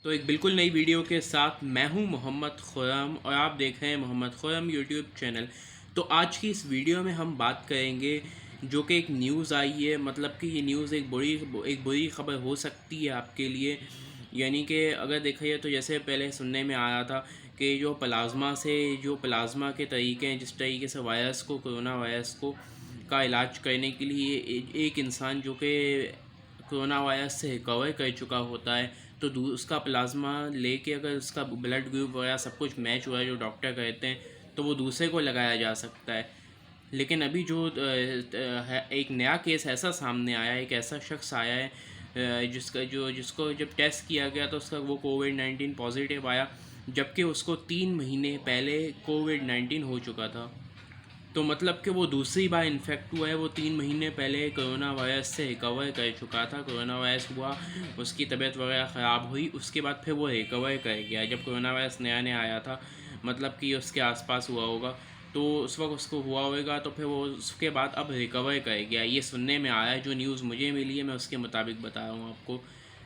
तो एक बिल्कुल नई वीडियो के साथ मैं हूं मोहम्मद खुरम और आप देख रहे हैं मोहम्मद खुरम यूट्यूब चैनल। तो आज की इस वीडियो में हम बात करेंगे जो कि एक न्यूज़ आई है, मतलब कि ये न्यूज़ एक बुरी खबर हो सकती है आपके लिए। यानी कि अगर देखा जाए तो जैसे पहले सुनने में आया था कि जो प्लाज्मा के तरीके हैं, जिस तरीके से वायरस को, कोरोना वायरस को का इलाज करने के लिए एक इंसान जो कि कोरोना वायरस से रिकवर कर चुका होता है, तो उसका प्लाज्मा लेके अगर उसका ब्लड ग्रुप वगैरह सब कुछ मैच हुआ है जो डॉक्टर कहते हैं, तो वो दूसरे को लगाया जा सकता है। लेकिन अभी जो है, एक नया केस ऐसा सामने आया है, एक ऐसा शख्स आया है जिसको जब टेस्ट किया गया तो उसका वो कोविड-19 पॉजिटिव आया, जबकि उसको 3 महीने पहले कोविड-19 हो चुका था। तो मतलब कि वो दूसरी बार इन्फेक्ट हुआ है, वो 3 महीने पहले कोरोना वायरस से रिकवर कर चुका था। कोरोना वायरस हुआ, उसकी तबीयत वगैरह ख़राब हुई, उसके बाद फिर वो रिकवर कर गया। जब कोरोना वायरस नया नया आया था, मतलब कि उसके आसपास हुआ होगा, तो उस वक्त उसको हुआ होगा, तो फिर वो उसके बाद अब रिकवर कर गया। ये सुनने में आया है, जो न्यूज़ मुझे मिली है मैं उसके मुताबिक बता रहा हूँ आपको।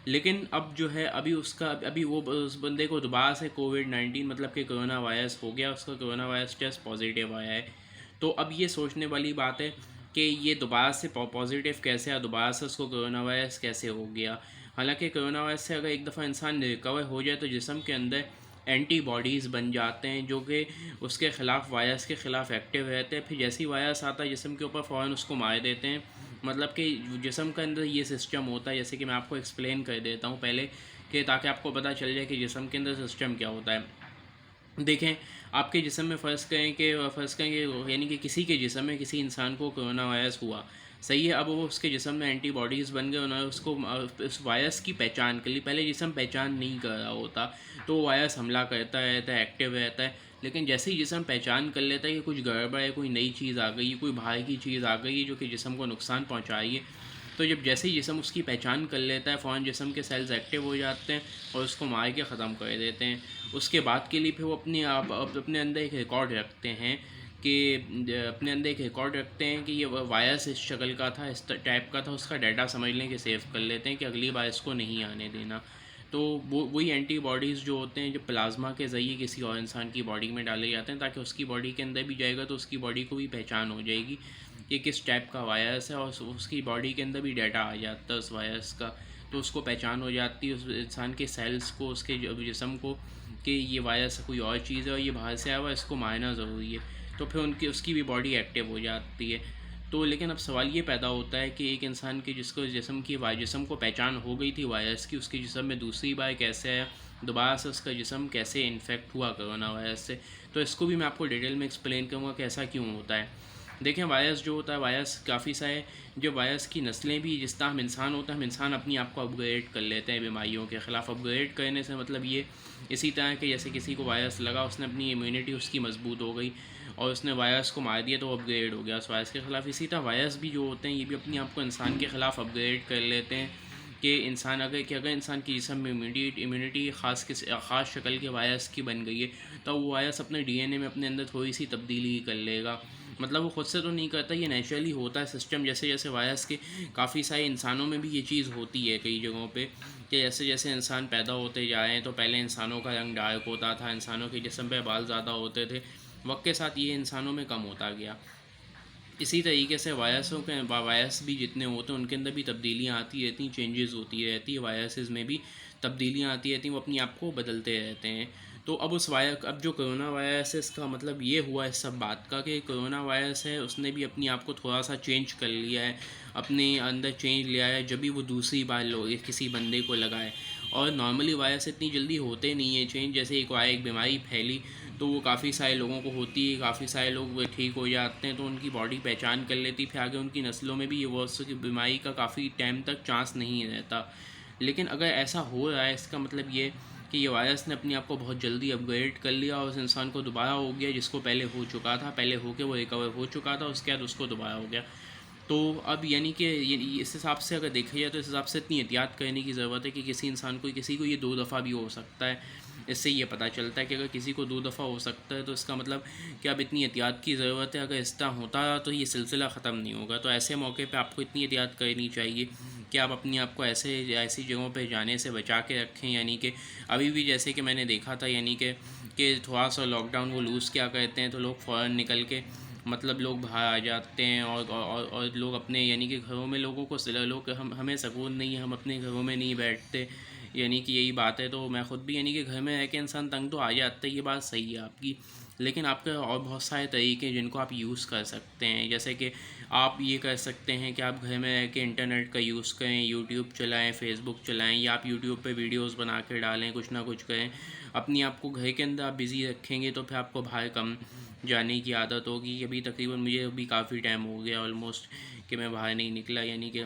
लेकिन अब जो है, अभी वो उस बंदे को दोबारा से कोविड-19 मतलब कि कोरोना वायरस हो गया, उसका कोरोना वायरस टेस्ट पॉजिटिव आया है। तो अब ये सोचने वाली बात है कि ये दोबारा से पॉजिटिव कैसे आया, दोबारा से उसको कोरोना वायरस कैसे हो गया। हालांकि कोरोना वायरस से अगर एक दफ़ा इंसान रिकवर हो जाए तो जिस्म के अंदर एंटीबॉडीज़ बन जाते हैं जो कि उसके ख़िलाफ़, वायरस के ख़िलाफ़ एक्टिव रहते हैं। फिर जैसे ही वायरस आता है जिस्म के ऊपर, फ़ौरन उसको मार देते हैं। मतलब कि जिस्म के अंदर ये सिस्टम होता है, जैसे कि मैं आपको एक्सप्लेन कर देता हूँ पहले, कि ताकि आपको पता चल जाए कि जिस्म के अंदर सिस्टम क्या होता है। देखें, आपके जिस्म में फ़र्ज़ करें कि यानी कि किसी के जिस्म में किसी इंसान को कोरोना वायरस हुआ, सही है। अब वो उसके जिस्म में एंटीबॉडीज़ बन गए, उन्होंने उसको उस वायरस की पहचान कर ली। पहले जिस्म पहचान नहीं कर रहा होता, तो वायरस हमला करता रहता है, एक्टिव रहता है। लेकिन जैसे ही जिस्म पहचान कर लेता है कि कुछ गड़बड़ है, कोई नई चीज़ आ गई है, कोई बाहर की चीज़ आ गई है जो कि जिस्म को नुकसान पहुँचा रही है, तो जब जैसे ही जिस्म उसकी पहचान कर लेता है, फ़ौरन जिस्म के सेल्स एक्टिव हो जाते हैं और उसको मार के ख़त्म कर देते हैं। उसके बाद के लिए फिर वो अपने अंदर एक रिकॉर्ड रखते हैं कि ये वायरस इस शक्ल का था, इस टाइप का था, उसका डाटा समझ लें कि सेव कर लेते हैं कि अगली बार इसको नहीं आने देना। तो वो वही एंटीबॉडीज़ जो होते हैं, जो प्लाज्मा के ज़रिए किसी और इंसान की बॉडी में डाले जाते हैं, ताकि उसकी बॉडी के अंदर भी जाएगा तो उसकी बॉडी को भी पहचान हो जाएगी कि किस टाइप का वायरस है, और उसकी बॉडी के अंदर भी डाटा आ जाता है उस वायरस का। तो उसको पहचान हो जाती है उस इंसान के सेल्स को, उसके जिस्म को, कि ये वायरस कोई और चीज़ है और ये बाहर से आया हुआ है, इसको मारना ज़रूरी है। तो फिर उसकी भी बॉडी एक्टिव हो जाती है। तो लेकिन अब सवाल ये पैदा होता है कि एक इंसान के जिस्म को पहचान हो गई थी वायरस की, उसके जिस्म में दूसरी बार कैसे आया, दोबारा से उसका जिस्म कैसे इन्फेक्ट हुआ कोरोना वायरस से। तो इसको भी मैं आपको डिटेल में एक्सप्लेन करूँगा कि ऐसा क्यों होता है। देखें, वायरस जो होता है, वायरस काफ़ी सारे, जो वायरस की नस्लें भी, जिस तरह हम इंसान होता है, हम इंसान अपनी आप को अपग्रेड कर लेते हैं बीमारियों के ख़िलाफ़। अपग्रेड करने से मतलब ये, इसी तरह के जैसे किसी को वायरस लगा, उसने अपनी इम्यूनिटी उसकी मजबूत हो गई और उसने वायरस को मार दिया, तो अपग्रेड हो गया उस वायरस के ख़िलाफ़। इसी तरह वायरस भी जो होते हैं, ये भी अपनी आप को इंसान के ख़िलाफ़ अपग्रेड कर लेते हैं कि अगर इंसान की जिस्म में इम्यूनिटी ख़ास शक्ल के वायरस की बन गई है, तो वो वायरस अपने डीएनए में अपने अंदर थोड़ी सी तब्दीली कर लेगा। मतलब वो खुद से तो नहीं करता, ये नेचुरली होता है सिस्टम। जैसे जैसे वायरस के काफ़ी सारे इंसानों में भी ये चीज़ होती है कई जगहों पे, कि जैसे जैसे इंसान पैदा होते जाएँ, तो पहले इंसानों का रंग डार्क होता था, इंसानों के जिस्म पे बाल ज़्यादा होते थे, वक्त के साथ ये इंसानों में कम होता गया। इसी तरीके से वायरस भी जितने होते हैं, उनके अंदर भी तब्दीलियाँ आती रहती हैं, चेंजेस होती रहती है, वायरसेस में भी तब्दीलियाँ आती रहती हैं, वो अपनी आप को बदलते रहते हैं। तो अब जो कोरोना वायरस है, इसका मतलब ये हुआ इस सब बात का कि कोरोना वायरस है, उसने भी अपनी आप को थोड़ा सा चेंज कर लिया है, अपने अंदर चेंज लिया है, जब भी वो दूसरी बार किसी बंदे को लगाए। और नॉर्मली वायरस इतनी जल्दी होते नहीं है चेंज। जैसे एक बीमारी फैली, तो वो काफ़ी सारे लोगों को होती है, काफ़ी सारे लोग ठीक हो जाते हैं, तो उनकी बॉडी पहचान कर लेती, फिर आगे उनकी नस्लों में भी ये वर्ष की बीमारी का काफ़ी टाइम तक चांस नहीं रहता। लेकिन अगर ऐसा हो रहा है, इसका मतलब ये कि ये वायरस ने अपने आप को बहुत जल्दी अपग्रेड कर लिया और उस इंसान को दोबारा हो गया, जिसको पहले हो चुका था, पहले होके वो रिकवर हो चुका था, उसके बाद उसको दोबारा हो गया। तो अब यानी कि इस हिसाब से अगर देखा जाए, तो इस हिसाब से इतनी एहतियात करने की ज़रूरत है कि किसी को ये 2 दफ़ा भी हो सकता है। इससे ये पता चलता है कि अगर किसी को 2 दफ़ा हो सकता है तो इसका मतलब कि अब इतनी एहतियात की ज़रूरत है। अगर इस तरह होता रहा तो ये सिलसिला ख़त्म नहीं होगा। तो ऐसे मौके पे आपको इतनी एहतियात करनी चाहिए कि आप अपने आप को ऐसी जगहों पे जाने से बचा के रखें। यानी कि अभी भी जैसे कि मैंने देखा था, यानी कि थोड़ा सा लॉकडाउन वो लूज़ क्या करते हैं तो लोग फ़ौरन निकल के मतलब लोग बाहर आ जाते हैं और लोग अपने यानी कि घरों में लोगों को लोग हमें सुकून नहीं है, हम अपने घरों में नहीं बैठते, यानी कि यही बात है। तो मैं ख़ुद भी यानी कि घर में रह के इंसान तंग तो आ जाता है, ये बात सही है आपकी। लेकिन आपके और बहुत सारे तरीके हैं जिनको आप यूज़ कर सकते हैं। जैसे कि आप ये कर सकते हैं कि आप घर में रह के इंटरनेट का यूज़ करें, यूट्यूब चलाएं, फेसबुक चलाएं, या आप यूट्यूब पे वीडियोस बना के डालें, कुछ ना कुछ करें। अपनी आप को घर के अंदर आप बिज़ी रखेंगे तो फिर आपको बाहर कम जाने की आदत होगी। अभी तकरीबन मुझे अभी काफ़ी टाइम हो गया ऑलमोस्ट कि मैं बाहर नहीं निकला, यानी कि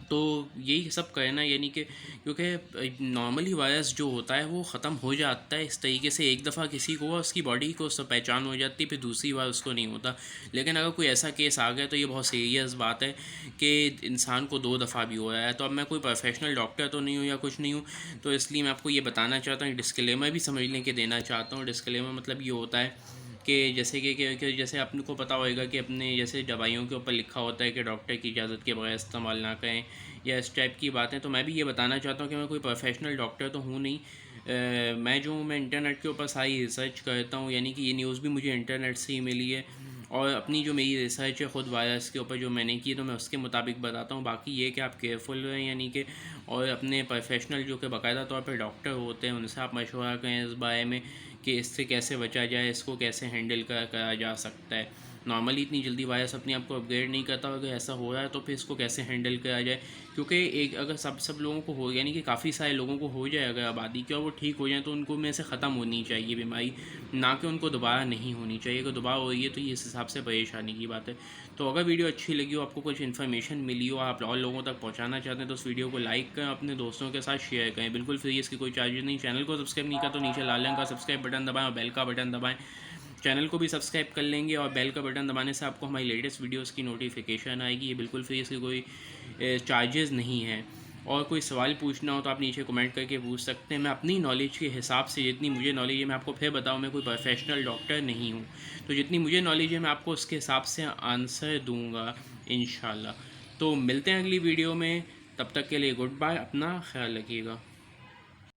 तो यही सब करना, यानी कि क्योंकि नॉर्मली वायरस जो होता है वो ख़त्म हो जाता है इस तरीके से। एक दफ़ा किसी को हुआ, उसकी बॉडी को सब पहचान हो जाती है, फिर दूसरी बार उसको नहीं होता। लेकिन अगर कोई ऐसा केस आ गया तो ये बहुत सीरियस बात है कि इंसान को 2 दफ़ा भी हो रहा है। तो अब मैं कोई प्रोफेशनल डॉक्टर तो नहीं हूँ या कुछ नहीं हूँ, तो इसलिए मैं आपको ये बताना चाहता हूँ, डिस्क्लेमर भी समझ लें कि देना चाहता हूँ। डिस्क्लेमर मतलब ये होता है कि जैसे कि जैसे आपको पता होगा कि अपने जैसे दवाइयों के ऊपर लिखा होता है कि डॉक्टर की इजाज़त के बगैर इस्तेमाल ना करें, या इस टाइप की बातें। तो मैं भी ये बताना चाहता हूँ कि मैं कोई प्रोफेशनल डॉक्टर तो हूँ नहीं। मैं जो हूँ, मैं इंटरनेट के ऊपर सारी रिसर्च करता हूँ, यानी कि ये न्यूज़ भी मुझे इंटरनेट से ही मिली है। और अपनी जो मेरी रिसर्च है ख़ुद वायरस के ऊपर जो मैंने की, तो मैं उसके मुताबिक बताता हूँ। बाकी ये कि आप केयरफुल रहें, यानी कि और अपने प्रोफेशनल जो कि बाकायदा तौर पर डॉक्टर होते हैं उनसे आप मशवरा करें इस बारे में कि इससे कैसे बचा जाए, इसको कैसे हैंडल करा जा सकता है। नॉर्मली इतनी जल्दी वायरस अपने आप को अपग्रेड नहीं करता, अगर ऐसा हो रहा है तो फिर इसको कैसे हैंडल करा जाए। क्योंकि एक अगर सब लोगों को हो, यानी कि काफ़ी सारे लोगों को हो जाए अगर आबादी की, और वो ठीक हो जाए, तो उनको में से ख़त्म होनी चाहिए बीमारी, ना कि उनको दोबारा नहीं होनी चाहिए। अगर दोबारा हो रही है तो ये इस हिसाब से परेशानी की बात है। तो अगर वीडियो अच्छी लगी हो, आपको कुछ इन्फॉर्मेशन मिली हो, आप और लोगों तक पहुँचाना चाहते हैं, तो उस वीडियो को लाइक करें, अपने दोस्तों के साथ शेयर करें, बिल्कुल फ्री, इसकी कोई चार्जेस नहीं। चैनल को सब्सक्राइब नहीं किया तो नीचे लाल रंग का सब्सक्राइब बटन दबाएं और बेल का बटन दबाएं। चैनल को भी सब्सक्राइब कर लेंगे और बेल का बटन दबाने से आपको हमारी लेटेस्ट वीडियोस की नोटिफिकेशन आएगी। ये बिल्कुल फ्री, इसकी कोई चार्जेस नहीं है। और कोई सवाल पूछना हो तो आप नीचे कमेंट करके पूछ सकते हैं। मैं अपनी नॉलेज के हिसाब से, जितनी मुझे नॉलेज है, मैं आपको फिर बताऊँ, मैं कोई प्रोफेशनल डॉक्टर नहीं हूँ, तो जितनी मुझे नॉलेज है मैं आपको उसके हिसाब से आंसर दूँगा इंशाल्लाह। तो मिलते हैं अगली वीडियो में, तब तक के लिए गुड बाय, अपना ख्याल रखिएगा।